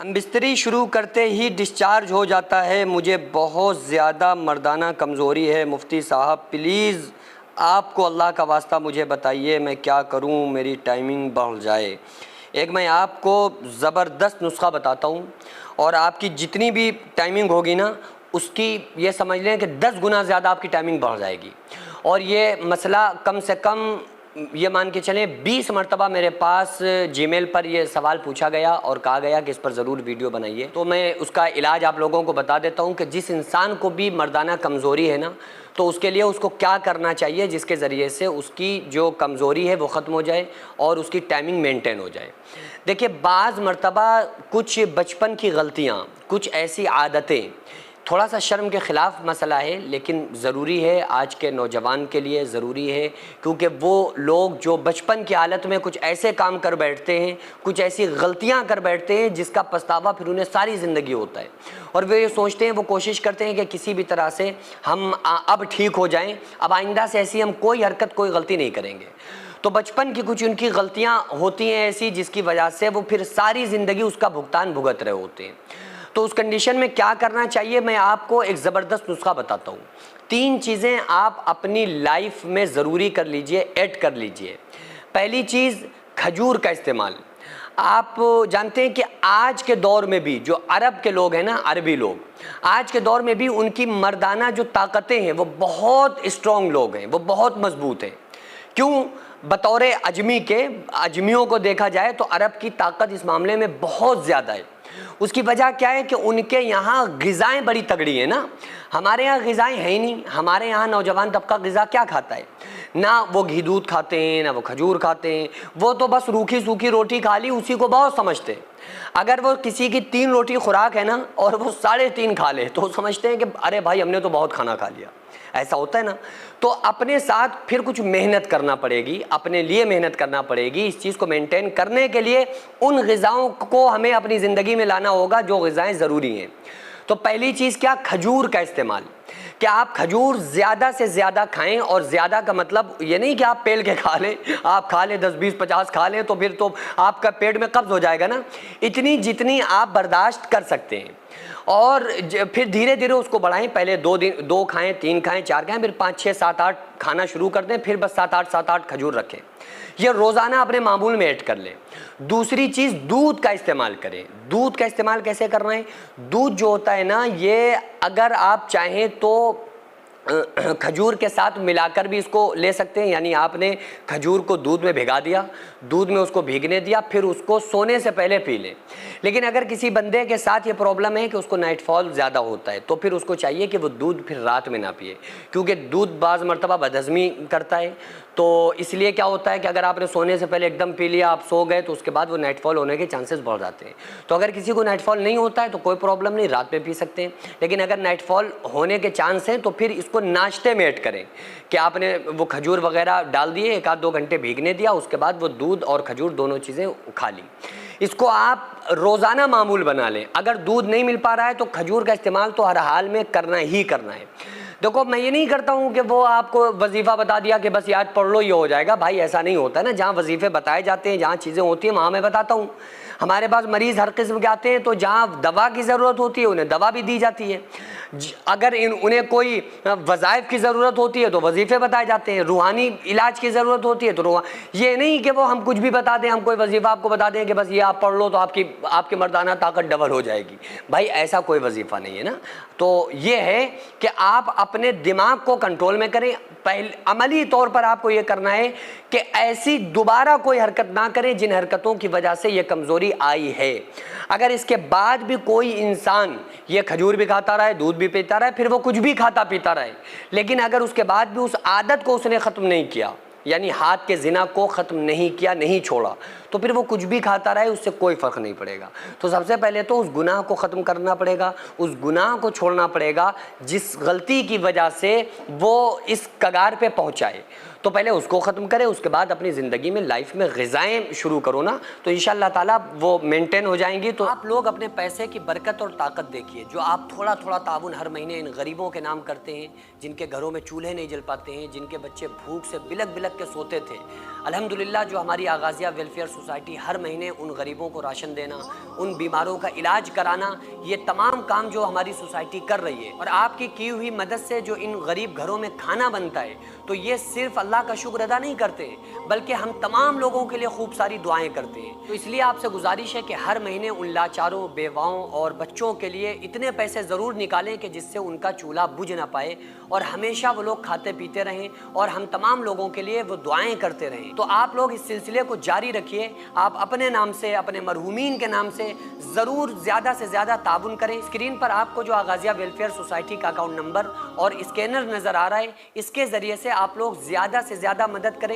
हम बिस्तरी शुरू करते ही डिस्चार्ज हो जाता है। मुझे बहुत ज़्यादा मर्दाना कमज़ोरी है। मुफ्ती साहब प्लीज़ आपको अल्लाह का वास्ता मुझे बताइए मैं क्या करूं, मेरी टाइमिंग बढ़ जाए। एक मैं आपको ज़बरदस्त नुस्खा बताता हूं और आपकी जितनी भी टाइमिंग होगी ना उसकी ये समझ लें कि 10 गुना ज़्यादा आपकी टाइमिंग बढ़ जाएगी। और ये मसला कम से कम ये मान के चलें 20 मरतबा मेरे पास जीमेल पर ये सवाल पूछा गया और कहा गया कि इस पर ज़रूर वीडियो बनाइए। तो मैं उसका इलाज आप लोगों को बता देता हूँ कि जिस इंसान को भी मर्दाना कमज़ोरी है ना, तो उसके लिए उसको क्या करना चाहिए जिसके ज़रिए से उसकी जो कमज़ोरी है वो ख़त्म हो जाए और उसकी टाइमिंग मेंटेन हो जाए। देखिए, बाज़ मरतबा कुछ बचपन की गलतियाँ, कुछ ऐसी आदतें, थोड़ा सा शर्म के ख़िलाफ़ मसला है लेकिन ज़रूरी है आज के नौजवान के लिए, ज़रूरी है क्योंकि वो लोग जो बचपन की हालत में कुछ ऐसे काम कर बैठते हैं, कुछ ऐसी गलतियां कर बैठते हैं जिसका पछतावा फिर उन्हें सारी ज़िंदगी होता है। और वे ये सोचते हैं, वो कोशिश करते हैं कि किसी भी तरह से हम अब ठीक हो जाएं, अब आइंदा से ऐसी हम कोई हरकत, कोई गलती नहीं करेंगे। तो बचपन की कुछ उनकी गलतियाँ होती हैं ऐसी जिसकी वजह से वो फिर सारी ज़िंदगी उसका भुगतान भुगत रहे होते हैं। तो उस कंडीशन में क्या करना चाहिए, मैं आपको एक ज़बरदस्त नुस्खा बताता हूँ। 3 चीज़ें आप अपनी लाइफ में ज़रूरी कर लीजिए, ऐड कर लीजिए। पहली चीज़, खजूर का इस्तेमाल। आप जानते हैं कि आज के दौर में भी जो अरब के लोग हैं ना, अरबी लोग, आज के दौर में भी उनकी मर्दाना जो ताकतें हैं वो बहुत स्ट्रॉन्ग लोग हैं, वो बहुत मजबूत हैं। क्यों? बतौर अजमी के, अजमियों को देखा जाए तो अरब की ताकत इस मामले में बहुत ज़्यादा है। उसकी वजह क्या है कि उनके यहाँ ग़िज़ाएँ बड़ी तगड़ी हैं ना, हमारे यहाँ ग़िज़ाएँ हैं ही नहीं। हमारे यहाँ नौजवान तबका ग़िज़ा क्या खाता है? ना वो घी दूध खाते हैं, ना वो खजूर खाते हैं, वो तो बस रूखी सूखी रोटी खा ली उसी को बहुत समझते हैं। अगर वो किसी की 3 रोटी खुराक है ना और वो 3.5 खा ले तो समझते हैं कि अरे भाई हमने तो बहुत खाना खा लिया। ऐसा होता है ना। तो अपने साथ फिर कुछ मेहनत करना पड़ेगी, अपने लिए मेहनत करना पड़ेगी। इस चीज़ को मेंटेन करने के लिए उन ग़िज़ाओं को हमें अपनी ज़िंदगी में लाना होगा जो ग़िज़ाएँ ज़रूरी हैं। तो पहली चीज़ क्या? खजूर का इस्तेमाल। क्या आप खजूर ज़्यादा से ज़्यादा खाएं, और ज़्यादा का मतलब ये नहीं कि आप पेल के खा लें, आप खा लें 10, 20, 50 खा लें तो फिर तो आपका पेट में कब्ज़ हो जाएगा ना। इतनी जितनी आप बर्दाश्त कर सकते हैं और फिर धीरे धीरे उसको बढ़ाएं। पहले 2 खाएं, 3 खाएं, 4 खाएं, फिर 5, 6, 7, 8 खाना शुरू कर दें, फिर बस 7, 8 खजूर रखें। ये रोज़ाना अपने मामूल में ऐड कर लें। दूसरी चीज़, दूध का इस्तेमाल करें। दूध का इस्तेमाल कैसे करना है? दूध जो होता है ना, ये अगर आप चाहें तो खजूर के साथ मिलाकर भी इसको ले सकते हैं। यानी आपने खजूर को दूध में भिगा दिया, दूध में उसको भीगने दिया, फिर उसको सोने से पहले पी लें। लेकिन अगर किसी बंदे के साथ ये प्रॉब्लम है कि उसको नाइटफॉल ज़्यादा होता है तो फिर उसको चाहिए कि वो दूध फिर रात में ना पिए, क्योंकि दूध बाज़ मरतबा बदहज़मी करता है। तो इसलिए क्या होता है कि अगर आपने सोने से पहले एकदम पी लिया, आप सो गए, तो उसके बाद वो नाइटफॉल होने के चांसेस बढ़ जाते हैं। तो अगर किसी को नाइटफॉल नहीं होता है तो कोई प्रॉब्लम नहीं, रात में पी सकते हैं। लेकिन अगर नाइटफॉल होने के चांस हैं तो फिर इसको नाश्ते में ऐड करें कि आपने वो खजूर वगैरह डाल दिए, 1-2 घंटे भीगने दिया, उसके बाद वो दूध और खजूर दोनों चीज़ें खा ली। इसको आप रोज़ाना मामूल बना लें। अगर दूध नहीं मिल पा रहा है तो खजूर का इस्तेमाल तो हर हाल में करना ही करना है। देखो, मैं ये नहीं करता हूँ कि वो आपको वजीफ़ा बता दिया कि बस याद पढ़ लो ये हो जाएगा। भाई ऐसा नहीं होता है ना। जहाँ वजीफ़े बताए जाते हैं, जहाँ चीज़ें होती हैं, वहाँ मैं बताता हूँ। हमारे पास मरीज़ हर किस्म के आते हैं, तो जहाँ दवा की ज़रूरत होती है उन्हें दवा भी दी जाती है। अगर उन्हें कोई वज़ाइफ की ज़रूरत होती है तो वजीफ़े बताए जाते हैं। रूहानी इलाज की ज़रूरत होती है तो ये नहीं कि वो हम कुछ भी बता दें, हम कोई वजीफ़ा आपको बता दें कि बस ये आप पढ़ लो तो आपकी मर्दाना ताकत डबल हो जाएगी। भाई ऐसा कोई वजीफ़ा नहीं है ना। तो ये है कि आप अपने दिमाग को कंट्रोल में करें। पहले अमली तौर पर आपको ये करना है कि ऐसी दोबारा कोई हरकत ना करें जिन हरकतों की वजह से ये कमज़ोरी आई है। अगर इसके बाद भी कोई इंसान ये खजूर भी खाता रहा है, दूध भी पीता रहा है, फिर वो कुछ भी खाता पीता रहे, लेकिन अगर उसके बाद भी उस आदत को उसने ख़त्म नहीं किया, यानी हाथ के ज़िना को ख़त्म नहीं किया, नहीं छोड़ा, तो फिर वो कुछ भी खाता रहे, उससे कोई फ़र्क नहीं पड़ेगा। तो सबसे पहले तो उस गुनाह को ख़त्म करना पड़ेगा, उस गुनाह को छोड़ना पड़ेगा जिस गलती की वजह से वो इस कगार पे पहुँचाए। तो पहले उसको ख़त्म करें, उसके बाद अपनी ज़िंदगी में लाइफ में ग़िज़ाएँ शुरू करो ना, तो इंशाअल्लाह ताला वो मेंटेन हो जाएंगी। तो आप लोग अपने पैसे की बरकत और ताकत देखिए, जो आप थोड़ा थोड़ा ताउन हर महीने इन गरीबों के नाम करते हैं, जिनके घरों में चूल्हे नहीं जल पाते हैं, जिनके बच्चे भूख से बिलक बिलक के सोते थे। अल्हम्दुलिल्लाह जो हमारी आगाज़िया वेलफेयर सोसाइटी हर महीने उन गरीबों को राशन देना, उन बीमारों का इलाज कराना, ये तमाम काम जो हमारी सोसाइटी कर रही है और आपकी की हुई मदद से जो इन गरीब घरों में खाना बनता है, तो ये सिर्फ अल्लाह का शुक्र अदा नहीं करते बल्कि हम तमाम लोगों के लिए खूब सारी दुआएं करते हैं। तो इसलिए आपसे गुजारिश है कि हर महीने उन लाचारों, बेवाओं और बच्चों के लिए इतने पैसे ज़रूर निकालें कि जिससे उनका चूल्हा बुझ ना पाए और हमेशा वो लोग खाते पीते रहें और हम तमाम लोगों के लिए वो दुआएं करते रहें। तो आप लोग इस सिलसिले को जारी रखिए। आप अपने नाम से, अपने मरहूमीन के नाम से ज़रूर ज़्यादा से ज़्यादा ताबुन करें। स्क्रीन पर आपको जो आगाज़िया वेलफेयर सोसाइटी का अकाउंट नंबर और स्कैनर नज़र आ रहा है, इसके ज़रिए से आप लोग ज़्यादा से ज़्यादा मदद करें।